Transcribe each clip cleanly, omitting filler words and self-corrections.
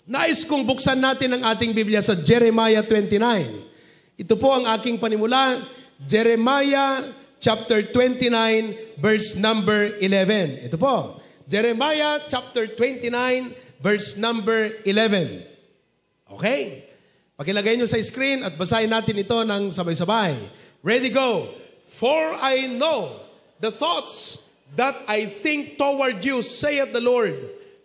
Nais kong buksan natin ang ating Biblia sa Jeremiah 29. Ito po ang aking panimula, Jeremiah chapter 29, verse number 11. Ito po, Jeremiah chapter 29, verse number 11. Okay? Pakilagay nyo sa screen at basahin natin ito ng sabay-sabay. Ready, go! For I know the thoughts that I think toward you, saith the Lord,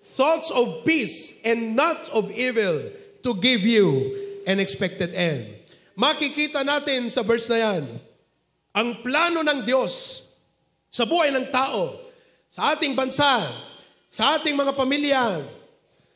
thoughts of peace and not of evil, to give you an expected end. Makikita natin sa verse na yan, ang plano ng Diyos sa buhay ng tao, sa ating bansa, sa ating mga pamilya,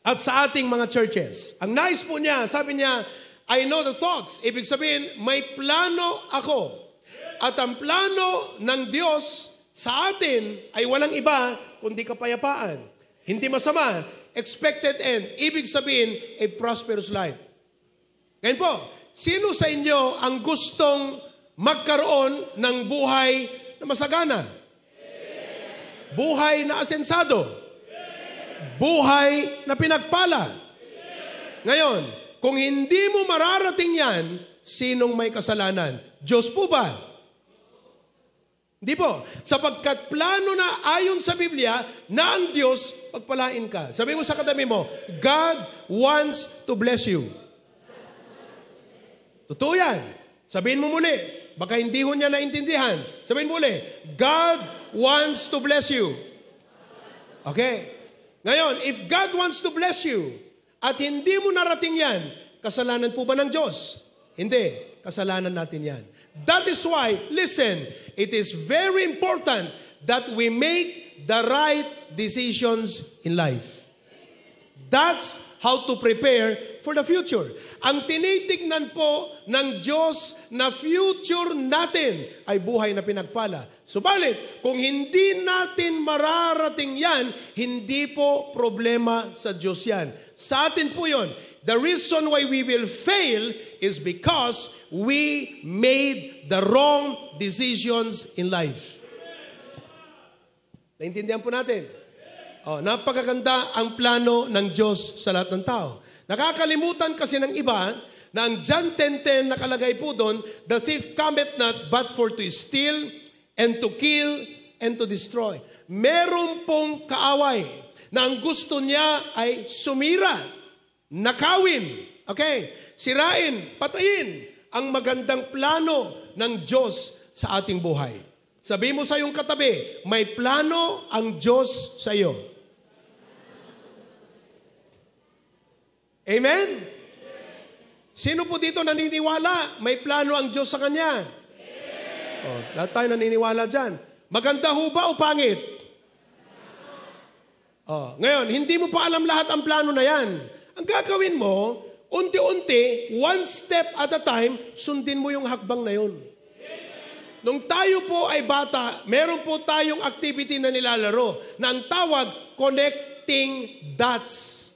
at sa ating mga churches. Ang nais po niya, sabi niya, I know the thoughts. Ibig sabihin, may plano ako. At ang plano ng Diyos sa atin ay walang iba kundi kapayapaan. Hindi masama, expected end. Ibig sabihin, a prosperous life. Ngayon po, sino sa inyo ang gustong magkaroon ng buhay na masagana? Buhay na asensado? Buhay na pinagpala? Ngayon, kung hindi mo mararating yan, sinong may kasalanan? Diyos po ba? Hindi po. Sapagkat plano na ayon sa Biblia na ang Diyos pagpalain ka. Sabi mo sa katabi mo, God wants to bless you. Totoo yan. Sabihin mo muli. Baka hindi ho niya naintindihan. Sabihin mo muli, God wants to bless you. Okay. Ngayon, if God wants to bless you at hindi mo narating yan, kasalanan po ba ng Diyos? Hindi. Kasalanan natin yan. That is why, listen, it is very important that we make the right decisions in life. That's how to prepare for the future. Ang tinitignan po ng Diyos na future natin ay buhay na pinagpala. Subalit, kung hindi natin mararating yan, hindi po problema sa Diyos yan. Sa atin po yon. The reason why we will fail is because we made the wrong decisions in life. Naintindihan po natin? Napakaganda ang plano ng Diyos sa lahat ng tao. Nakakalimutan kasi ng iba na ang John 10:10 nakalagay po doon, the thief cometh not but for to steal and to kill and to destroy. Meron pong kaaway na ang gusto niya ay sumira, nakawin, okay, sirain, patayin ang magandang plano ng Diyos sa ating buhay. Sabi mo sa iyong katabi, may plano ang Diyos sa iyo. Amen? Sino po dito naniniwala? May plano ang Diyos sa kanya. Lahat tayo naniniwala dyan. Maganda ho ba o pangit? Ngayon, hindi mo pa alam lahat ang plano na yan. Ang gagawin mo, unti-unti, one step at a time, sundin mo yung hakbang na yun. Nung tayo po ay bata, meron po tayong activity na nilalaro na ang tawag, connecting dots.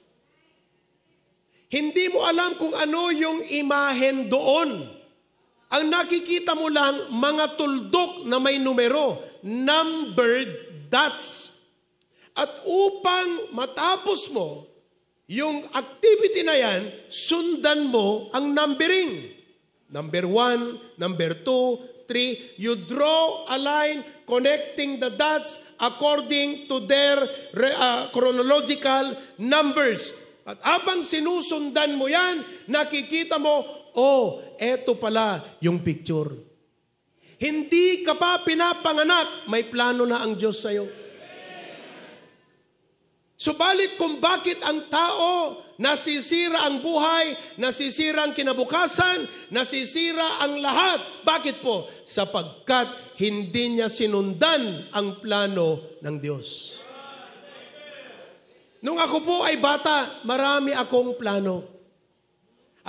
Hindi mo alam kung ano yung imahen doon. Ang nakikita mo lang, mga tuldok na may numero, numbered dots. At upang matapos mo, yung activity na yan, sundan mo ang numbering. Number 1, number 2, 3. You draw a line connecting the dots according to their chronological numbers. At habang sinusundan mo yan, nakikita mo, eto pala yung picture. Hindi ka pa pinapanganak, may plano na ang Diyos sa'yo. Subalit kung bakit ang tao nasisira ang buhay, nasisira ang kinabukasan, nasisira ang lahat. Bakit po? Sapagkat hindi niya sinundan ang plano ng Diyos. Nung ako po ay bata, marami akong plano.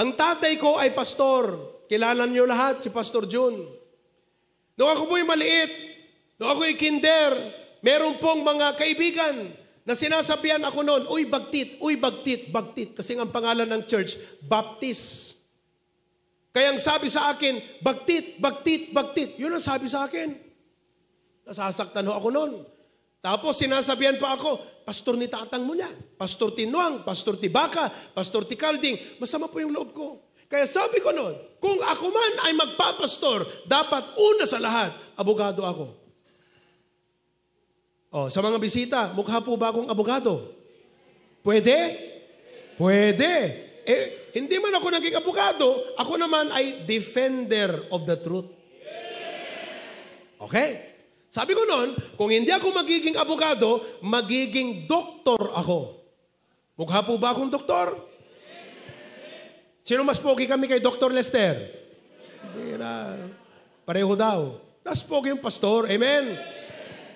Ang tatay ko ay pastor. Kilala niyo lahat, si Pastor Jun. Nung ako po ay maliit, nung ako ay kinder, meron pong mga kaibigan na sinasabihan ako noon, uy bagtit, bagtit. Kasi ang pangalan ng church, Baptist. Kaya ang sabi sa akin, bagtit. Yun ang sabi sa akin. Nasasaktan ho ako noon. Tapos sinasabihan pa ako, pastor ni tatang mo niya, pastor Tinuang, pastor Tibaka, pastor Tikalding, masama po yung loob ko. Kaya sabi ko noon, kung ako man ay magpapastor, dapat una sa lahat, abogado ako. Sa mga bisita, mukha po ba akong abogado? Pwede? Pwede. Hindi man ako naging abogado, ako naman ay defender of the truth. Okay? Sabi ko noon, kung hindi ako magiging abogado, magiging doktor ako. Mukha po ba akong doktor? Sino mas pogi kami kay Dr. Lester? Pareho daw. Tas pogi yung pastor. Amen?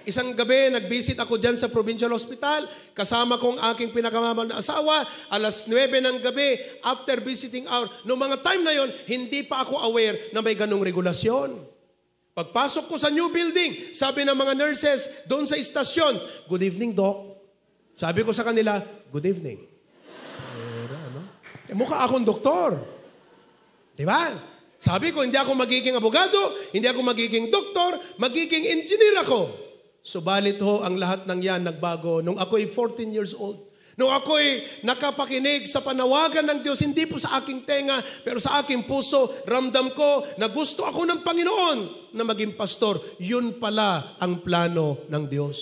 Isang gabi, nag-visit ako dyan sa Provincial Hospital. Kasama kong aking pinakamamahal na asawa. Alas 9 ng gabi, after visiting hour. Noong mga time na yon, hindi pa ako aware na may ganong regulasyon. Pagpasok ko sa new building, sabi ng mga nurses doon sa istasyon, "Good evening, Doc." Sabi ko sa kanila, "Good evening." Mukha akong doktor. Diba? Sabi ko, hindi ako magiging abogado, hindi ako magiging doktor, magiging engineer ako. Subalit ho, ang lahat ng yan nagbago nung ako'y 14 years old. Nung ako'y nakapakinig sa panawagan ng Diyos, hindi po sa aking tenga, pero sa aking puso, ramdam ko na gusto ako ng Panginoon na maging pastor. Yun pala ang plano ng Diyos.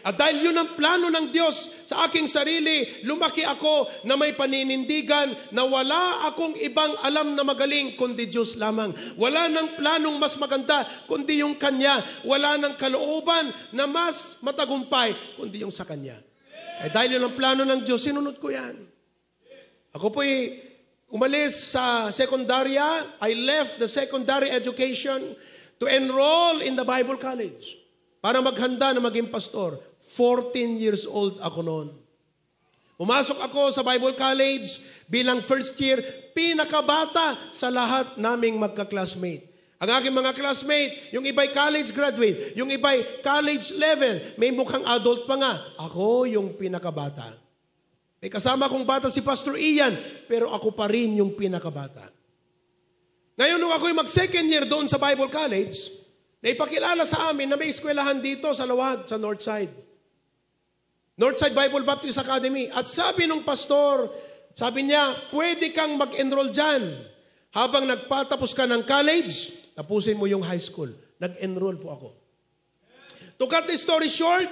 At dahil yun ang plano ng Diyos sa aking sarili, lumaki ako na may paninindigan na wala akong ibang alam na magaling kundi Diyos lamang. Wala nang planong mas maganda kundi yung Kanya. Wala nang kalooban na mas matagumpay kundi yung sa Kanya. Ay dahil yun ang plano ng Diyos, sinunod ko yan. Ako po'y umalis sa sekundarya. I left the secondary education to enroll in the Bible College para maghanda na maging pastor. 14 years old ako noon. Pumasok ako sa Bible College bilang first year, pinakabata sa lahat naming magka-classmate. Ang aking mga classmate, yung iba'y college graduate, yung iba'y college level, may mukhang adult pa nga. Ako yung pinakabata. May kasama kong bata si Pastor Ian, pero ako pa rin yung pinakabata. Ngayon, nung ako'y mag-second year doon sa Bible College, naipakilala sa amin na may eskwelahan dito sa Lawag, sa Northside. Northside Bible Baptist Academy. At sabi nung pastor, sabi niya, pwede kang mag-enroll dyan. Habang nagpatapos ka ng college, tapusin mo yung high school. Nag-enroll po ako. To cut the story short,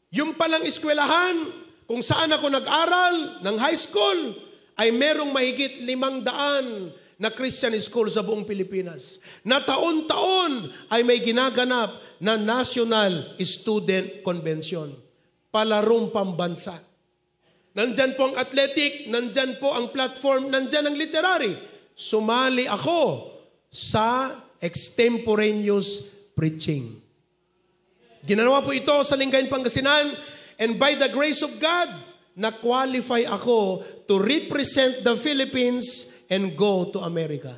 yung palang eskwelahan, kung saan ako nag-aral ng high school, ay merong mahigit 500 na Christian school sa buong Pilipinas. Na taon-taon ay may ginaganap na National Student Convention. Palarong pambansa. Nandyan po ang athletic, nandyan po ang platform, nandyan ang literary. Sumali ako sa extemporaneous preaching. Ginawa po ito sa Lingayen, Pangasinan, and by the grace of God, na-qualify ako to represent the Philippines and go to America.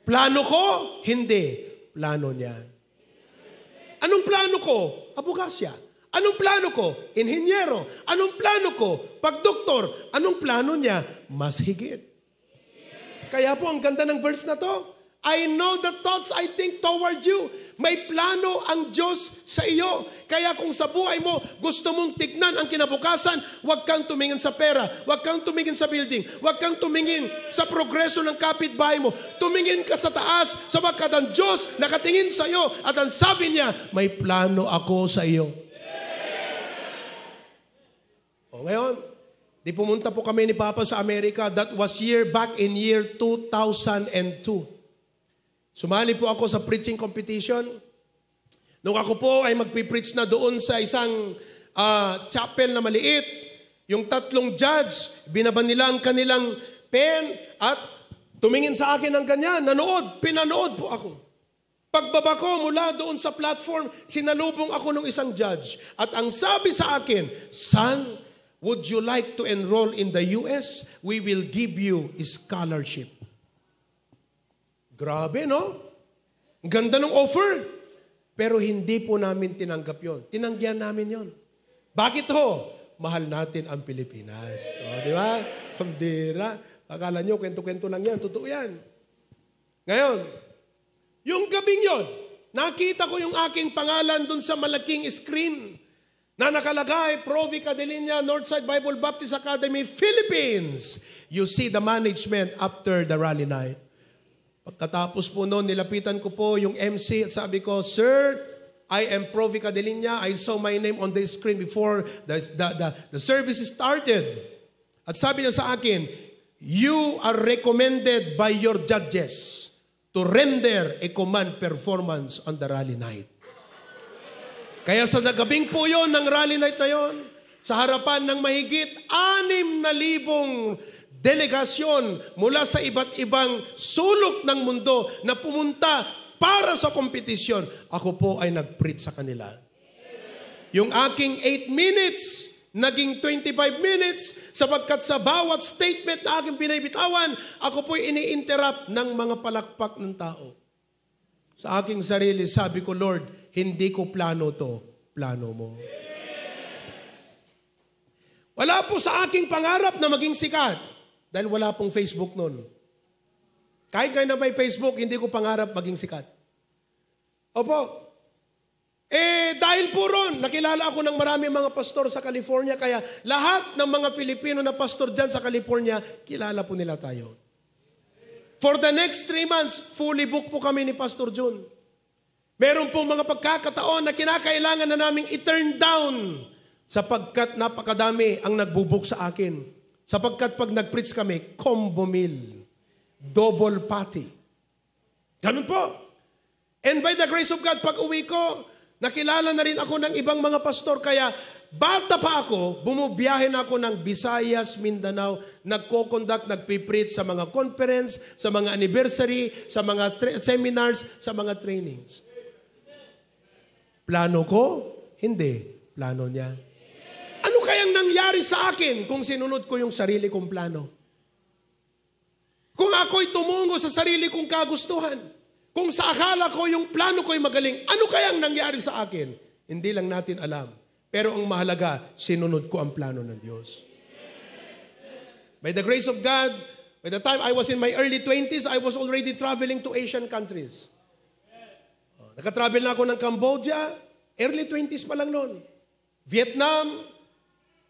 Plano ko? Hindi. Plano niya. Anong plano ko? Abogasya. Anong plano ko? Inhinyero. Anong plano ko? Pagdoktor. Anong plano niya? Mas higit. Kaya po ang ganda ng verse na to. I know the thoughts I think toward you. May plano ang Diyos sa iyo. Kaya kung sa buhay mo, gusto mong tignan ang kinabukasan, huwag kang tumingin sa pera, huwag kang tumingin sa building, huwag kang tumingin sa progreso ng kapitbahay mo. Tumingin ka sa taas, sapagkat ang Diyos nakatingin sa iyo at ang sabi niya, may plano ako sa iyo. O ngayon, di pumunta po kami ni Papa sa Amerika. That was back in year 2002. Sumali po ako sa preaching competition. Nung ako po ay magpipreach na doon sa isang chapel na maliit, yung 3 judge, binaban nila ang kanilang pen at tumingin sa akin ng ganyan. Pinanood po ako. Pagbaba ko mula doon sa platform, sinalubong ako ng isang judge. At ang sabi sa akin, "Son, would you like to enroll in the US? We will give you a scholarship." Grabe, no? Ganda ng offer. Pero hindi po namin tinanggap yon. Tinanggihan namin yon. Bakit ho? Mahal natin ang Pilipinas. O, di ba? Pambira. Akala nyo, kwento-kwento lang yan. Totoo yan. Ngayon, yung gabing yon, nakita ko yung aking pangalan dun sa malaking screen na nakalagay, Provi Cadelinia, Northside Bible Baptist Academy, Philippines. You see the management after the rally night. Pagkatapos po noon, nilapitan ko po yung MC at sabi ko, Sir, I am Provi Cadelinia. I saw my name on the screen before the service started. At sabi niya sa akin, you are recommended by your judges to render a command performance on the rally night. Kaya sa gabing po yun ng rally night na yun, sa harapan ng mahigit 6,000 delegasyon mula sa iba't ibang sulok ng mundo na pumunta para sa kompetisyon, ako po ay nag-preach sa kanila. Yung aking 8 minutes, naging 25 minutes, sapagkat sa bawat statement na aking binabitawan, ako po ini-interrupt ng mga palakpak ng tao. Sa aking sarili, sabi ko, Lord, hindi ko plano to, plano mo. Wala po sa aking pangarap na maging sikat dahil wala pong Facebook noon. Kahit ngayon na may Facebook, hindi ko pangarap maging sikat. Opo. Dahil po ron, nakilala ako ng marami mga pastor sa California, kaya lahat ng mga Filipino na pastor dyan sa California, kilala po nila tayo. For the next 3 months, fully booked po kami ni Pastor Jun. Meron pong mga pagkakataon na kinakailangan na naming i-turn down sapagkat napakadami ang nagbubook sa akin. Sapagkat pag nag-preach kami, combo meal, double patty. Ganun po. And by the grace of God, pag uwi ko, nakilala na rin ako ng ibang mga pastor. Kaya bata pa ako, bumubiyahe na ako ng Visayas, Mindanao, nagko-conduct, nagpipreach sa mga conference, sa mga anniversary, sa mga seminars, sa mga trainings. Plano ko? Hindi. Plano niya. Ano kayang nangyari sa akin kung sinunod ko yung sarili kong plano? Kung ako'y tumungo sa sarili kong kagustuhan, kung sa akala ko yung plano ko'y magaling, ano kayang nangyari sa akin? Hindi lang natin alam. Pero ang mahalaga, sinunod ko ang plano ng Diyos. By the grace of God, by the time I was in my early 20s, I was already traveling to Asian countries. Nakatravel na ako ng Cambodia, early 20s pa lang noon. Vietnam,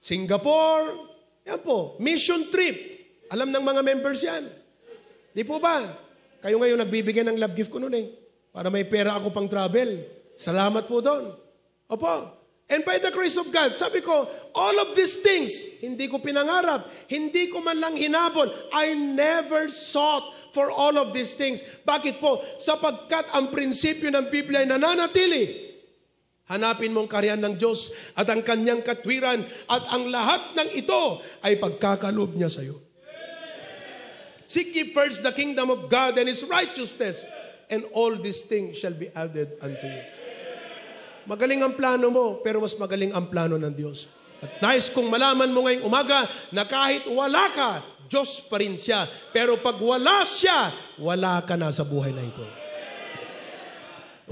Singapore, yan po, mission trip. Alam ng mga members yan. Di po ba? Kayo ngayon nagbibigay ng love gift ko noon para may pera ako pang travel. Salamat po doon. Opo. And by the grace of God, sabi ko, all of these things, hindi ko pinangarap, hindi ko man lang hinabol. I never sought for all of these things. Bakit po? Sapagkat ang prinsipyo ng Biblia ay nananatili. Hanapin mong kaharian ng Diyos at ang kanyang katwiran at ang lahat ng ito ay pagkakaloob niya sa iyo. Seek ye first the kingdom of God and His righteousness, and all these things shall be added unto you. Magaling ang plano mo, pero mas magaling ang plano ng Diyos. At nais kong malaman mo ngayong umaga na kahit wala ka, Diyos pa rin siya. Pero pag wala siya, wala ka na sa buhay na ito.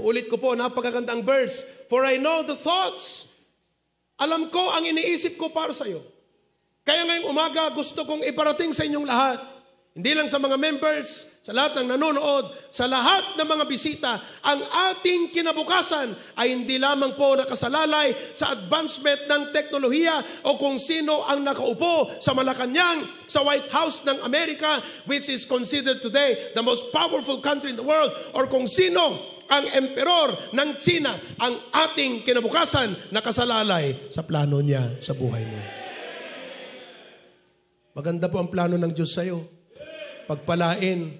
Ulit ko po, napakagandang verse. For I know the thoughts. Alam ko ang iniisip ko para sa iyo. Kaya ngayong umaga, gusto kong iparating sa inyong lahat. Hindi lang sa mga members, sa lahat ng nanonood, sa lahat ng mga bisita, ang ating kinabukasan ay hindi lamang po nakasalalay sa advancement ng teknolohiya o kung sino ang nakaupo sa Malacanang, sa White House ng Amerika, which is considered today the most powerful country in the world, or kung sino ang emperor ng China. Ang ating kinabukasan nakasalalay sa plano niya sa buhay mo. Maganda po ang plano ng Diyos sa iyo. Pagpalain,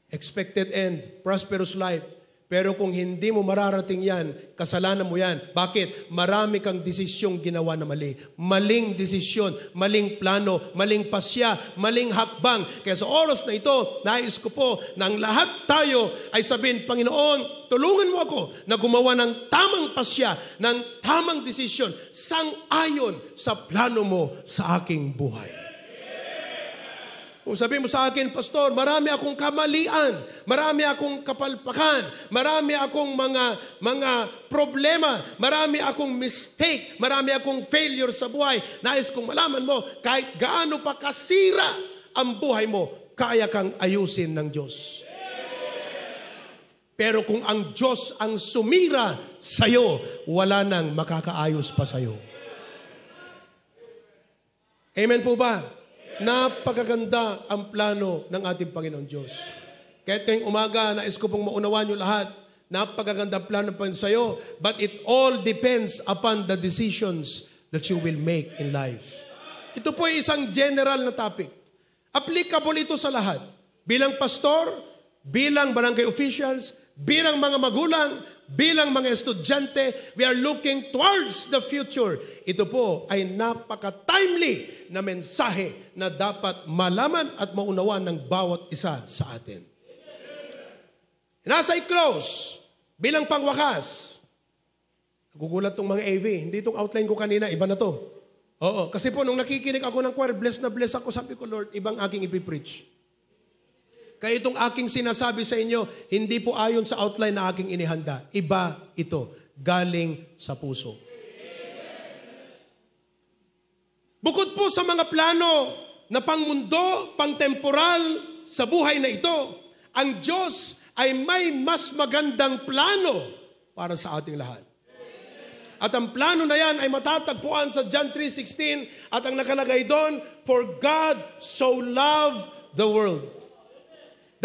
expected end, prosperous life. Pero kung hindi mo mararating yan, kasalanan mo yan. Bakit? Marami kang desisyong ginawa na mali. Maling desisyon, maling plano, maling pasya, maling hakbang. Kaya sa oras na ito, nais ko po na ang lahat tayo ay sabihin, Panginoon, tulungan mo ako na gumawa ng tamang pasya, ng tamang desisyon, sang-ayon sa plano mo sa aking buhay. Kung sabihin mo sa akin, Pastor, marami akong kamalian, marami akong kapalpakan, marami akong mga problema, marami akong mistake, marami akong failure sa buhay. Nais kong malaman mo, kahit gaano pa kasira ang buhay mo, kaya kang ayusin ng Diyos. Pero kung ang Diyos ang sumira sa'yo, wala nang makakaayos pa sa'yo. Amen po ba? Napakaganda ang plano ng ating Panginoon Diyos. Kahit ngayong umaga, nais ko pong maunawan nyo lahat, napakaganda ang plano pa sa'yo, but it all depends upon the decisions that you will make in life. Ito po ay isang general na topic. Applicable ito sa lahat. Bilang pastor, bilang barangay officials, bilang mga magulang, bilang mga estudyante, we are looking towards the future. Ito po ay napaka-timely na mensahe na dapat malaman at maunawan ng bawat isa sa atin. And as I close, bilang pangwakas, nagugulat tong mga AV, hindi itong outline ko kanina, iba na to. Oo, kasi po nung nakikinig ako ng choir, bless na bless ako, sabi ko, Lord, ibang aking ipipreach. Kaya itong aking sinasabi sa inyo, hindi po ayon sa outline na aking inihanda. Iba ito, galing sa puso. Bukod po sa mga plano na pangmundo, pangtemporal sa buhay na ito, ang Diyos ay may mas magandang plano para sa ating lahat. At ang plano na yan ay matatagpuan sa John 3:16 at ang nakalagay doon, for God so loved the world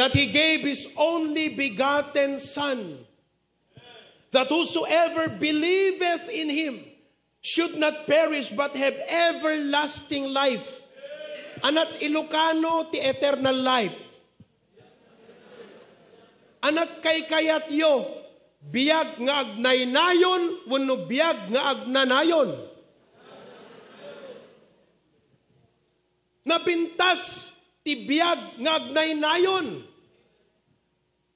that He gave His only begotten Son, that whosoever believeth in Him should not perish but have everlasting life. Anat Ilocano ti eternal life. Anat kay kayatyo, biyag nga agnaynayon, wenno biyag nga agnanayon. Napintas ti biyag nga agnaynayon.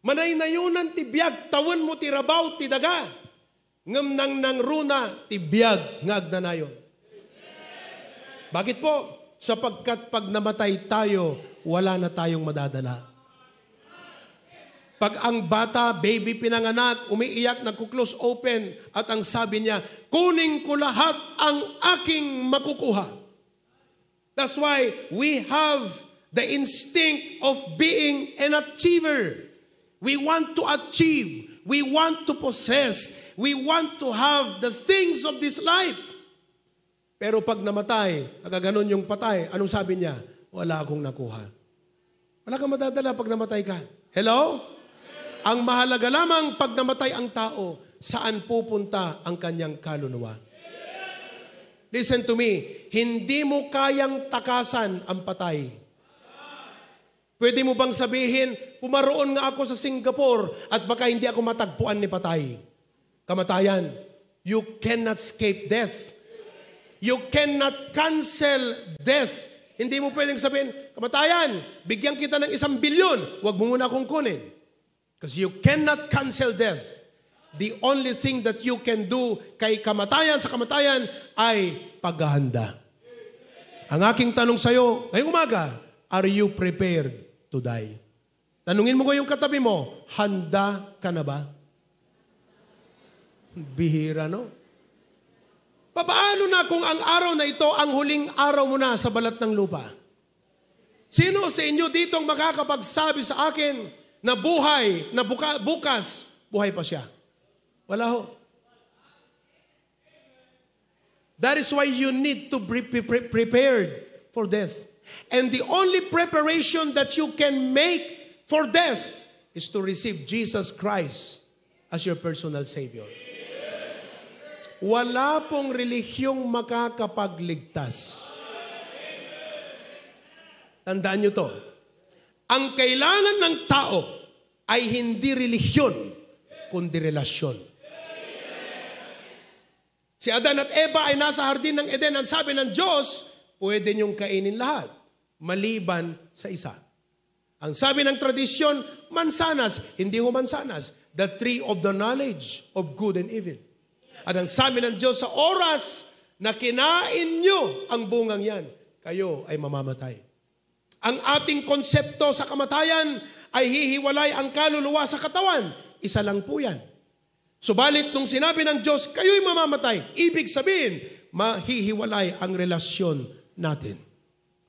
Manaynayunan ti biyag, tawon mo ti rabaw ti daga. Ngem nang runa ti biyag nga agnanayon. Bakit po? Sapagkat pag namatay tayo, wala na tayong madadala. Pag ang bata, baby pinanganak, umiiyak, nagkuklose open, at ang sabi niya, kunin ko lahat ang aking makukuha. That's why we have the instinct of being an achiever. We want to achieve. We want to possess. We want to have the things of this life. Pero pag namatay, nagaganon yung patay, anong sabi niya? Wala akong nakuha. Wala kang madadala pag namatay ka. Hello? Ang mahalaga lamang pag namatay ang tao, saan pupunta ang kanyang kaluluwa. Listen to me, hindi mo kayang takasan ang patay. Pwede mo bang sabihin, pumaroon nga ako sa Singapore at baka hindi ako matagpuan ni patay. Kamatayan, you cannot escape death. You cannot cancel death. Hindi mo pwedeng sabihin, kamatayan, bigyan kita ng 1 bilyon, huwag mo muna akong kunin. Because you cannot cancel death. The only thing that you can do kay kamatayan sa kamatayan ay paghahanda. Ang aking tanong sa iyo, ngayong umaga, are you prepared to die? Tanungin mo ko yung katabi mo, handa ka na ba? Bihira, no? Papaano na kung ang araw na ito ang huling araw mo na sa balat ng lupa? Sino sa inyo dito ang makakapagsabi sa akin na buhay, na bukas, buhay pa siya? Wala ho. That is why you need to be prepared for death. And the only preparation that you can make for death is to receive Jesus Christ as your personal Savior. Wala pong relihiyong makakapagligtas. Tandaan nyo to. Ang kailangan ng tao ay hindi relihiyon, kundi relasyon. Si Adan at Eva ay nasa hardin ng Eden. Ang sabi ng Diyos, pwede niyong kainin lahat, maliban sa isa. Ang sabi ng tradisyon, mansanas, hindi ho mansanas. The tree of the knowledge of good and evil. At ang sabi ng Diyos, sa oras na kinain niyo ang bungang yan, kayo ay mamamatay. Ang ating konsepto sa kamatayan ay hihiwalay ang kaluluwa sa katawan. Isa lang po yan. Subalit nung sinabi ng Diyos, kayo'y mamamatay, ibig sabihin, mahihiwalay ang relasyon natin.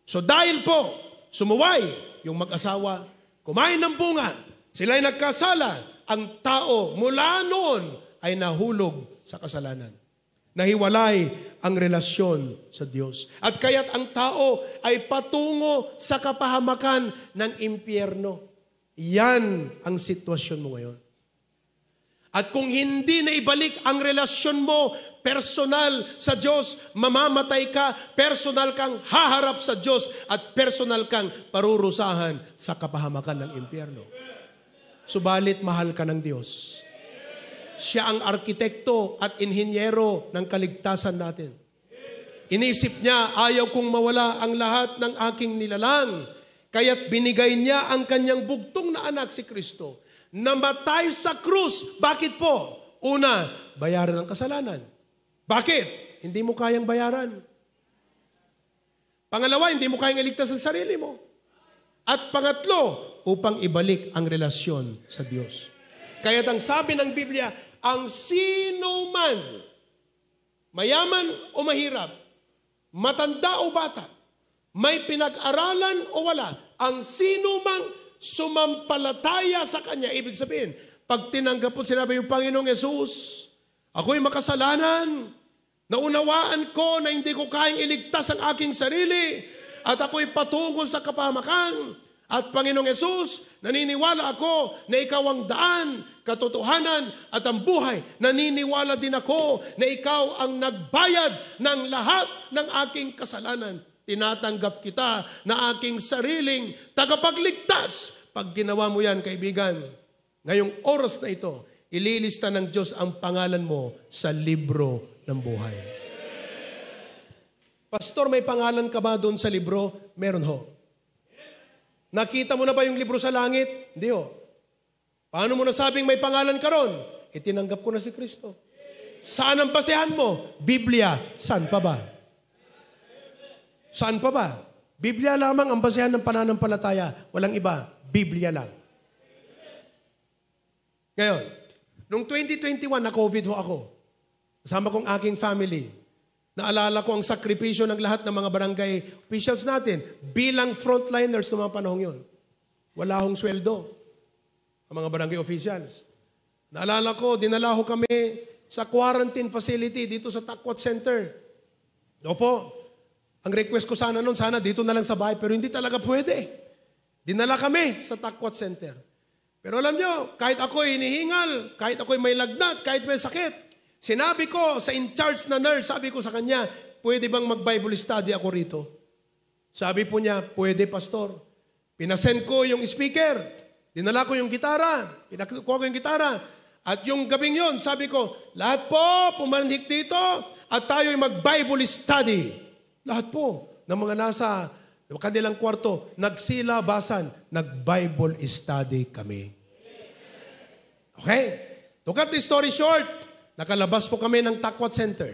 So dahil po, sumuway yung mag-asawa, kumain ng bunga, sila'y nagkasala, ang tao mula noon ay nahulog sa kasalanan. Nahiwalay ang relasyon sa Diyos. At kaya't ang tao ay patungo sa kapahamakan ng impyerno. Yan ang sitwasyon mo ngayon. At kung hindi na ibalik ang relasyon mo personal sa Diyos, mamamatay ka, personal kang haharap sa Diyos, at personal kang parurusahan sa kapahamakan ng impyerno. Subalit mahal ka ng Diyos. Siya ang arkitekto at inhinyero ng kaligtasan natin. Inisip niya, ayaw kong mawala ang lahat ng aking nilalang. Kaya't binigay niya ang kanyang bugtong na anak si Kristo. Namatay sa krus. Bakit po? Una, bayaran ng kasalanan. Bakit? Hindi mo kayang bayaran. Pangalawa, hindi mo kayang iligtas ang sarili mo. At pangatlo, upang ibalik ang relasyon sa Diyos. Kaya't ang sabi ng Biblia, ang sino man, mayaman o mahirap, matanda o bata, may pinag-aralan o wala, ang sino mang sumampalataya sa Kanya, ibig sabihin, pag tinanggap po sinabi yung Panginoong Yesus, ako'y makasalanan, naunawaan ko na hindi ko kayang iligtas ang aking sarili, at ako'y patungo sa kapahamakan. At Panginoong Yesus, naniniwala ako na ikaw ang daan, katotohanan at ang buhay. Naniniwala din ako na ikaw ang nagbayad ng lahat ng aking kasalanan. Tinatanggap kita na aking sariling tagapagligtas. Pag ginawa mo yan, kaibigan, ngayong oras na ito, ililista ng Diyos ang pangalan mo sa libro ng buhay. Pastor, may pangalan ka ba doon sa libro? Meron ho. Nakita mo na ba yung libro sa langit? Hindi ho. Paano mo nasabing may pangalan ka ron? Itinanggap ko na si Kristo. Saan ang basehan mo? Biblia. Saan pa ba? Saan pa ba? Biblia lamang ang basehan ng pananampalataya. Walang iba. Biblia lang. Ngayon, noong 2021 na COVID ho ako. Kasama kong aking family. Naalala ko ang sakripisyo ng lahat ng mga barangay officials natin bilang frontliners ng mga panahong yun. Wala hong sweldo ang mga barangay officials. Naalala ko, dinala ho kami sa quarantine facility dito sa Takwat Center. Opo, ang request ko sana noon, sana dito na lang sa bahay, pero hindi talaga pwede. Dinala kami sa Takwat Center. Pero alam nyo, kahit ako'y hinihingal, kahit ako'y may lagnat, kahit may sakit, sinabi ko sa in-charge na nurse, sabi ko sa kanya, pwede bang mag-Bible study ako rito? Sabi po niya, pwede pastor. Pinasend ko yung speaker, dinala ko yung gitara, pinakuha ko yung gitara, at yung gabing yon, sabi ko, lahat po pumanhik dito at tayo'y mag-Bible study. Lahat po ng mga nasa kanilang kwarto, nagsilabasan, nag-Bible study kami. Okay? To cut the story short, nakalabas po kami ng Takwat Center.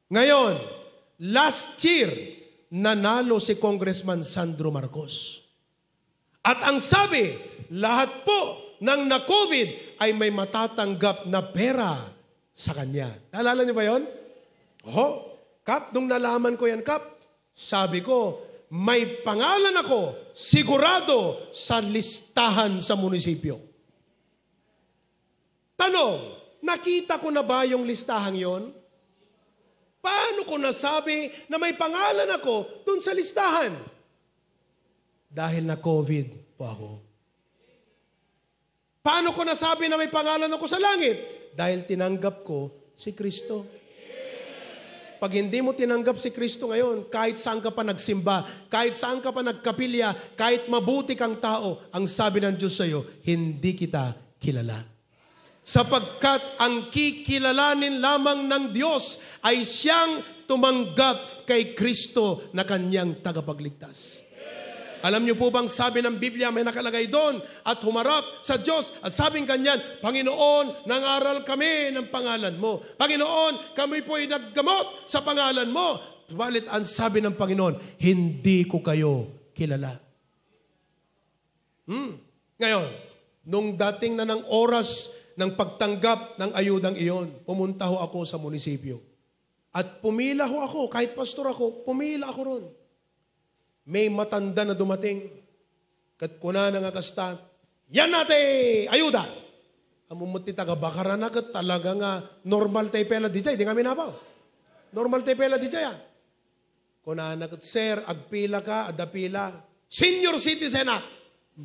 Ngayon, last year, nanalo si Congressman Sandro Marcos. At ang sabi, lahat po ng na-COVID ay may matatanggap na pera sa kanya. Naalala niyo ba yun? Oho, Kap, nung nalaman ko yan, Kap, sabi ko, may pangalan ako sigurado sa listahan sa munisipyo. Tanong, nakita ko na ba yung listahang yon? Paano ko nasabi na may pangalan ako dun sa listahan? Dahil na COVID po ako. Paano ko nasabi na may pangalan ako sa langit? Dahil tinanggap ko si Kristo. Pag hindi mo tinanggap si Kristo ngayon, kahit saan ka pa nagsimba, kahit saan ka pa nagkapilya, kahit mabuti kang tao, ang sabi ng Diyos sa iyo, hindi kita kilala. Sapagkat ang kikilalanin lamang ng Diyos ay siyang tumanggap kay Kristo na kanyang tagapagligtas. Alam niyo po bang sabi ng Biblia, may nakalagay doon at humarap sa Diyos at sabing kanyan, Panginoon, nangaral kami ng pangalan mo. Panginoon, kami po'y naggamot sa pangalan mo. Subalit ang sabi ng Panginoon, hindi ko kayo kilala. Ngayon, nung dating na ng oras ng pagtanggap ng ayudang iyon, pumunta ho ako sa munisipyo. At pumila ho ako, kahit pastor ako, pumila ako ron. May matanda na dumating, kat kuna na nga kasta, yan natin, ayuda. Amumot ti taga Bakaran agad talaga nga normal tayo pela di jay. Di kami nabaw. Normal tayo pela di jay. Kuna nagat, sir, agpila ka, adapila. Senior citizen na.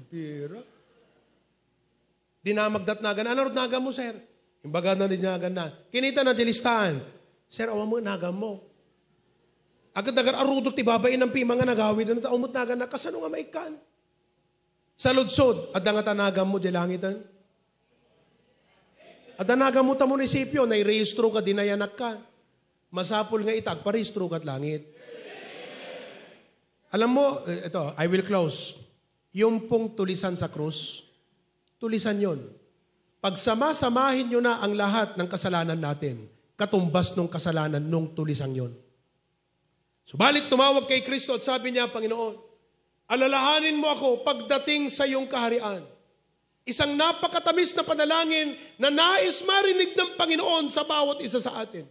Pira. Dinamagdat nagan. Ano nagan mo, sir? Imbaga na din nagan na. Kinita na dilistahan. Sir, awa mo, nagan mo. Agad nagan arudok ti babae ng pima nga nagawid. Ano ta umot nagan na, kasano nga maikan? Sa ludsod, adda nga tanagan mo di langitan. Adda nagan mo ta munisipyo, nairehistro ka, dinayanak ka. Masapol nga itag, parehistro ka't langit. Alam mo, ito, I will close. Yung pong tulisan sa krus, tulisan yon. Pagsama-samahin nyo na ang lahat ng kasalanan natin, katumbas ng kasalanan nung tulisang yon. Subalit tumawag kay Kristo at sabi niya, Panginoon, alalahanin mo ako pagdating sa iyong kaharian. Isang napakatamis na panalangin na nais marinig ng Panginoon sa bawat isa sa atin.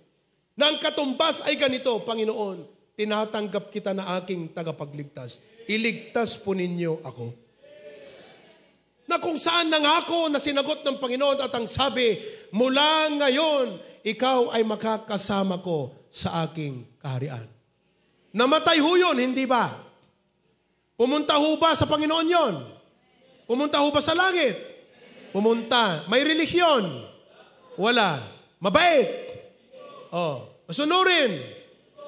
Na ang katumbas ay ganito, Panginoon, tinatanggap kita na aking tagapagligtas. Iligtas po ninyo ako. Na kung saan nangako na sinagot ng Panginoon at ang sabi, mula ngayon, ikaw ay makakasama ko sa aking kaharian. Namatay ho yun, hindi ba? Pumunta ho ba sa Panginoon yon? Pumunta ho ba sa langit? Pumunta. May relihiyon? Wala. Mabait? Masunurin?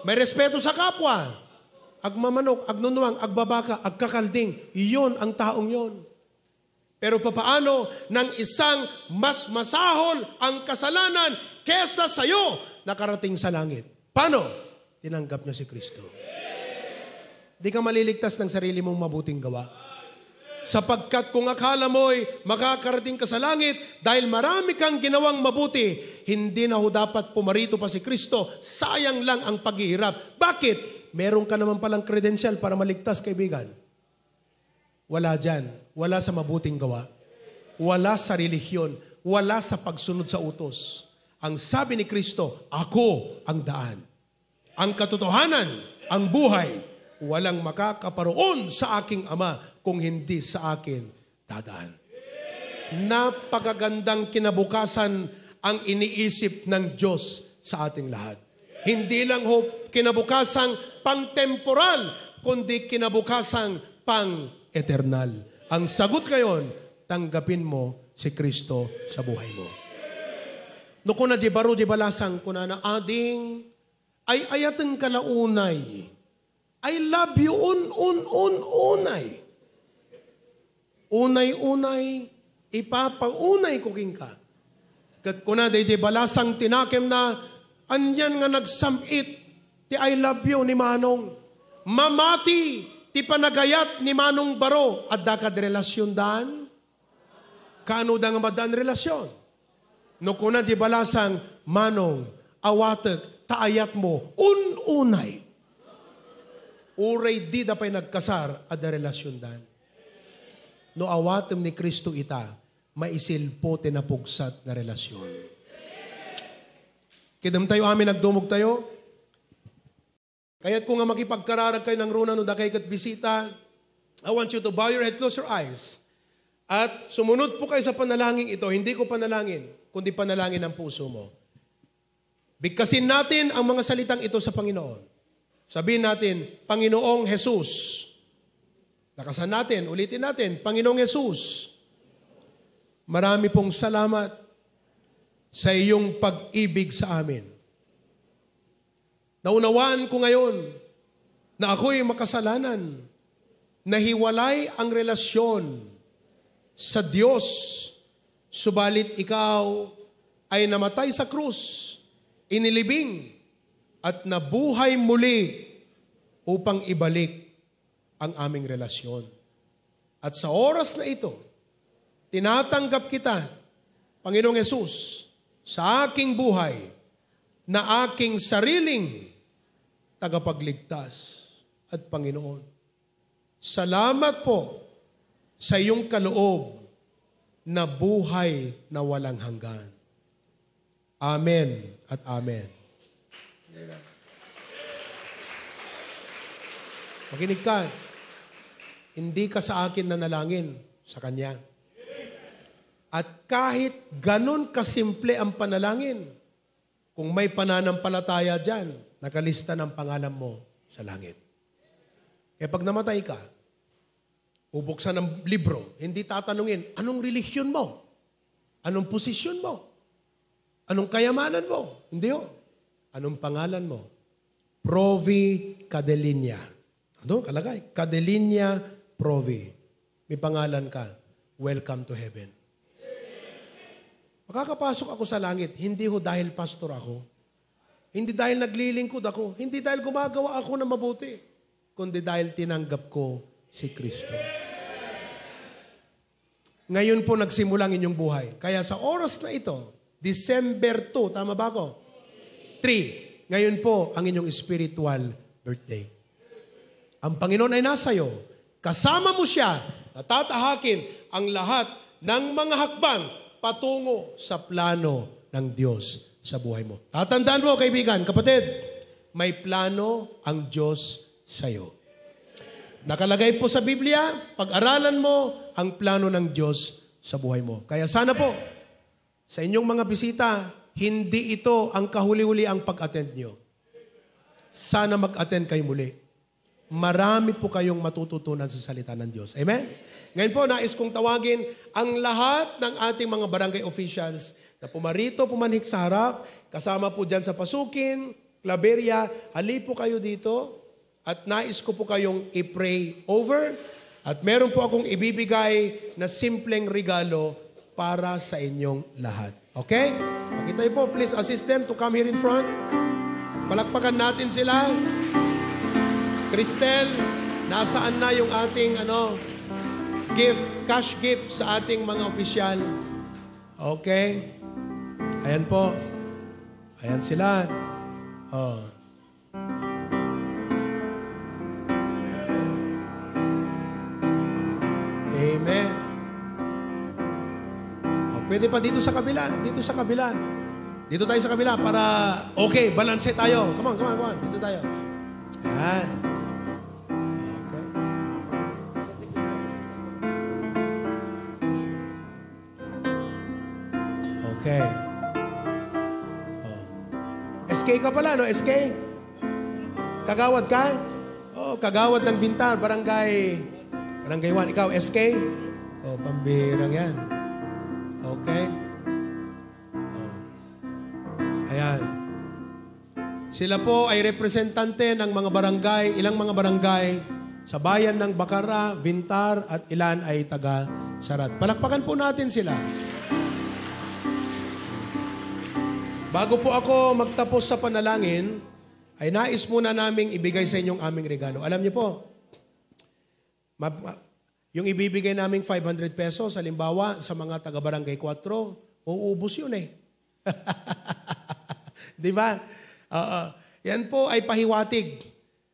May respeto sa kapwa? Agmamanok, agnunuang, agbabaka, agkakalding. Iyon ang taong yon. Pero papaano ng isang mas masahol ang kasalanan kesa sa'yo nakarating sa langit? Paano? Tinanggap niya si Kristo. Di ka maliligtas ng sarili mong mabuting gawa. Sapagkat kung akala mo'y makakarating ka sa langit dahil marami kang ginawang mabuti, hindi na ho dapat pumarito pa si Kristo. Sayang lang ang paghihirap. Bakit? Meron ka naman palang credential para maligtas, kaibigan. Wala dyan. Wala sa mabuting gawa. Wala sa relihiyon. Wala sa pagsunod sa utos. Ang sabi ni Kristo, ako ang daan. Ang katotohanan, ang buhay, walang makakaparoon sa aking Ama kung hindi sa akin dadaan. Napakagandang kinabukasan ang iniisip ng Diyos sa ating lahat. Hindi lang ho kinabukasang pang-temporal, kundi kinabukasang pang-eternal. Ang sagot ngayon, tanggapin mo si Kristo sa buhay mo. No kuna di baro di balasang kuna na ading ay ayateng kalaunay. I love you unay. Unay, ipapaunay ko king ka. Kat kuna di balasang tinakem na anyan nga nagsamit ti I love you ni Manong. Mamati ti panagayat ni Manong Baro at dakad relasyon daan. Kaano da nga madaan relasyon? No kuna di balasang Manong, awatek, taayat mo, unay. Uray di da pa'y nagkasar at da relasyon dan. No awatem ni Kristo ita, maisilpo tinapugsat na relasyon. Kidam tayo amin nagdumog tayo. Kaya't kung nga makipagkararag kayo ng runa no da kayo kat bisita, I want you to bow your head, close your eyes. At sumunod po kayo sa panalangin ito. Hindi ko panalangin, kundi panalangin ng puso mo. Bigkasin natin ang mga salitang ito sa Panginoon. Sabihin natin, Panginoong Jesus. Lakasan natin, ulitin natin, Panginoong Jesus. Marami pong salamat sa iyong pag-ibig sa amin. Naunawaan ko ngayon na ako'y makasalanan, nahiwalay ang relasyon sa Diyos, subalit ikaw ay namatay sa krus, inilibing, at nabuhay muli upang ibalik ang aming relasyon. At sa oras na ito, tinatanggap kita, Panginoong Yesus, sa aking buhay na aking sariling tagapagligtas at Panginoon. Salamat po sa iyong kaloob na buhay na walang hanggan. Amen at amen. Makinig ka. Hindi ka sa akin nanalangin, sa Kanya. At kahit ganun kasimple ang panalangin, kung may pananampalataya dyan, nakalista ng pangalan mo sa langit. Kaya pag namatay ka, bubuksan ng libro, hindi tatanungin, anong relihiyon mo? Anong posisyon mo? Anong kayamanan mo? Hindi ho. Anong pangalan mo? Provi Cadelinia. Ano? Kalagay. Cadelinia Provi. May pangalan ka. Welcome to heaven. Makakapasok ako sa langit, hindi ho dahil pastor ako. Hindi dahil naglilingkod ako. Hindi dahil gumagawa ako na mabuti. Kundi dahil tinanggap ko si Kristo. Ngayon po nagsimula ang inyong buhay. Kaya sa oras na ito, December 2, tama ba ako? 3. Ngayon po ang inyong spiritual birthday. Ang Panginoon ay nasa iyo. Kasama mo siya na tatahakin ang lahat ng mga hakbang patungo sa plano ng Diyos sa buhay mo. Tatandaan mo, kaibigan, kapatid, may plano ang Diyos sa iyo. Nakalagay po sa Biblia, pag-aralan mo ang plano ng Diyos sa buhay mo. Kaya sana po, sa inyong mga bisita, hindi ito ang kahuli-huli ang pag-attend nyo. Sana mag-attend kayo muli. Marami po kayong matututunan sa salita ng Diyos. Amen? Ngayon po, nais kong tawagin ang lahat ng ating mga barangay officials na pumarito, pumanhik sa harap, kasama po dyan sa Pasukin, Claveria, hali po kayo dito at nais ko po kayong i-pray over at meron po akong ibibigay na simpleng regalo para sa inyong lahat. Okay? Pakita po, please assist them to come here in front. Palakpakan natin sila. Cristel, nasaan na yung ating gift, cash gift sa ating mga opisyal? Okay? Ayan po. Ayan sila. Oh. Amen. Oh, pwede pa dito sa kabila. Dito sa kabila. Dito tayo sa kabila para okay, balance tayo. Come on. Dito tayo. Ayan. Okay. Oh. SK ka pala, no? SK? Kagawad ka? Oh, kagawad ng Bintar, Barangay 1. Ikaw, SK? Oh, pambirang yan. Okay. Oh. Ayan. Sila po ay representante ng mga barangay, ilang mga barangay sa bayan ng Bacara, Bintar, at ilan ay taga Sarat. Palakpakan po natin sila. Bago po ako magtapos sa panalangin, ay nais muna naming ibigay sa inyong aming regalo. Alam niyo po, yung ibibigay naming 500 pesos, halimbawa sa mga taga-barangay 4, uubos yun eh. Di ba? Yan po ay pahiwatig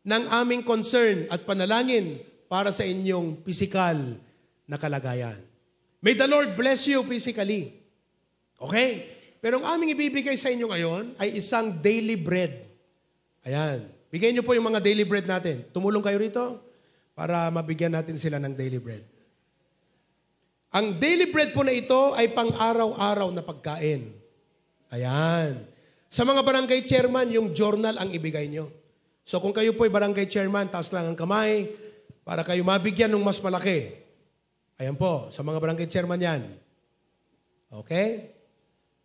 ng aming concern at panalangin para sa inyong physical na kalagayan. May the Lord bless you physically. Okay? Pero ang aming ibibigay sa inyo ngayon ay isang daily bread. Ayan. Bigyan niyo po yung mga daily bread natin. Tumulong kayo rito para mabigyan natin sila ng daily bread. Ang daily bread po na ito ay pang-araw-araw na pagkain. Ayan. Sa mga barangay chairman, yung journal ang ibigay nyo. So kung kayo po ay barangay chairman, taas lang ang kamay para kayo mabigyan ng mas malaki. Ayan po, sa mga barangay chairman yan. Okay?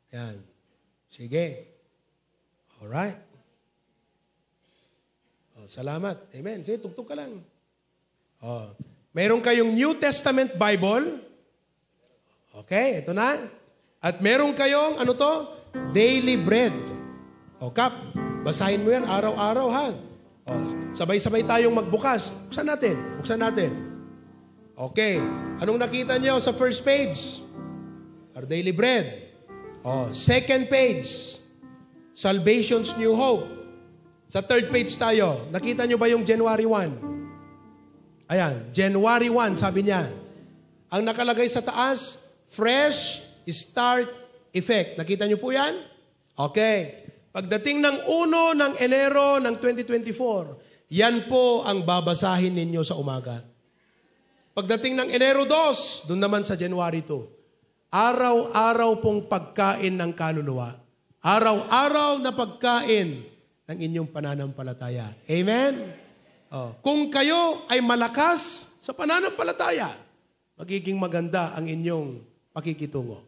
Ayan. Sige. Alright. Oh, salamat. Amen. Sige, tugtog ka lang. Oh. Meron kayong New Testament Bible. Okay, ito na. At meron kayong, daily bread. O, Kap, basahin mo yan araw-araw, ha? O, sabay-sabay tayong magbukas. Buksan natin. Okay. Anong nakita niyo sa first page? Our daily bread. O, second page. Salvation's New Hope. Sa third page tayo. Nakita niyo ba yung January 1? Ayan, January 1, sabi niya. Ang nakalagay sa taas, Fresh Start Effect. Nakita niyo po yan? Okay. Pagdating ng 1 ng Enero ng 2024, yan po ang babasahin ninyo sa umaga. Pagdating ng Enero 2, doon naman sa January 2. Araw-araw pong pagkain ng kaluluwa. Araw-araw na pagkain ng inyong pananampalataya. Amen? Kung kayo ay malakas sa pananampalataya, magiging maganda ang inyong pakikitungo.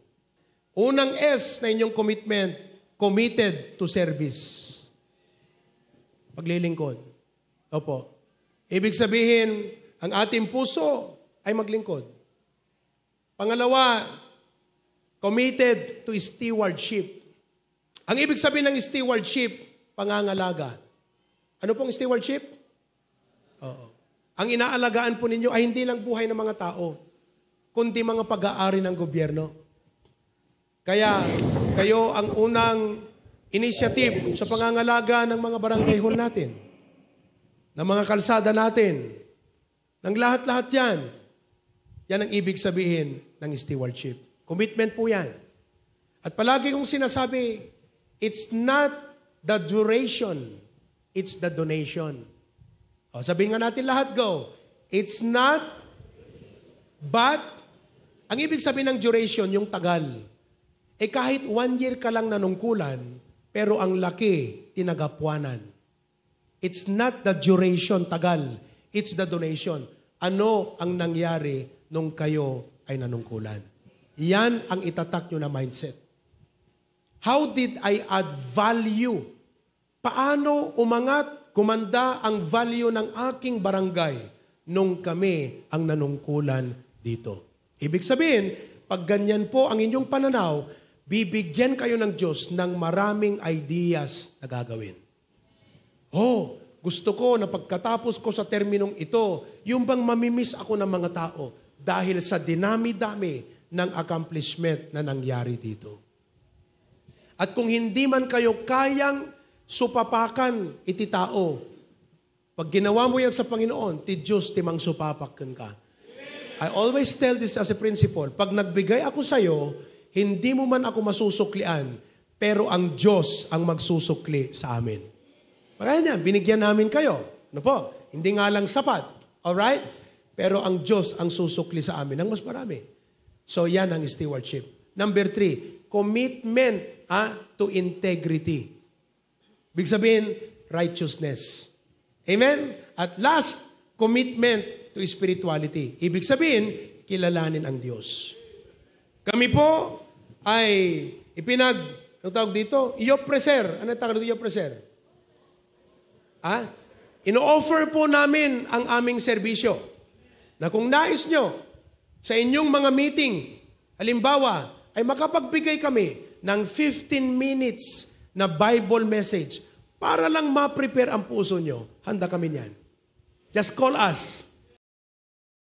Unang S na inyong commitment, committed to service. Paglilingkod. Opo. Ibig sabihin, ang ating puso ay maglingkod. Pangalawa, committed to stewardship. Ang ibig sabihin ng stewardship, pangangalaga. Ano pong stewardship? Oo. Ang inaalagaan po ninyo ay hindi lang buhay ng mga tao, kundi mga pag-aari ng gobyerno. Kaya kayo ang unang initiative sa pangangalaga ng mga barangay hall natin, ng mga kalsada natin, ng lahat-lahat yan. Yan ang ibig sabihin ng stewardship. Commitment po yan. At palagi kong sinasabi, it's not the duration, it's the donation. Sabihin nga natin lahat, go. It's not, but, ang ibig sabihin ng duration, yung tagal. Kahit 1 year ka lang nanungkulan, pero ang laki, tinagapuanan. It's not the duration, tagal. It's the donation. Ano ang nangyari nung kayo ay nanungkulan? Yan ang itatak nyo na mindset. How did I add value? Paano umangat, kumanda ang value ng aking barangay nung kami ang nanungkulan dito? Ibig sabihin, pag ganyan po ang inyong pananaw, bibigyan kayo ng Diyos ng maraming ideas na gagawin. Gusto ko na pagkatapos ko sa terminong ito, yung bang mamimiss ako ng mga tao dahil sa dinami-dami ng accomplishment na nangyari dito. At kung hindi man kayo kayang supapakan iti tao, pag ginawa mo yan sa Panginoon, ti Diyos timang supapakan ka. I always tell this as a principle. Pag nagbigay ako sa iyo, hindi mo man ako masusuklian, pero ang Diyos ang magsusukli sa amin. Kaya niya, binigyan namin kayo. Ano po? Hindi nga lang sapat. Alright? Pero ang Diyos ang susukli sa amin ng mas marami. So yan ang stewardship. Number 3, commitment to integrity. Big sabihin, righteousness. Amen? At last, commitment to spirituality. Ibig sabihin, kilalanin ang Diyos. Kami po ay anong tawag dito? Iopreser. Ano tawag dito iopreser? Ino-offer po namin ang aming serbisyo. Na kung nais nyo, sa inyong mga meeting, halimbawa, ay makapagbigay kami ng 15 minutes na Bible message para lang ma-prepare ang puso nyo, handa kami niyan. Just call us.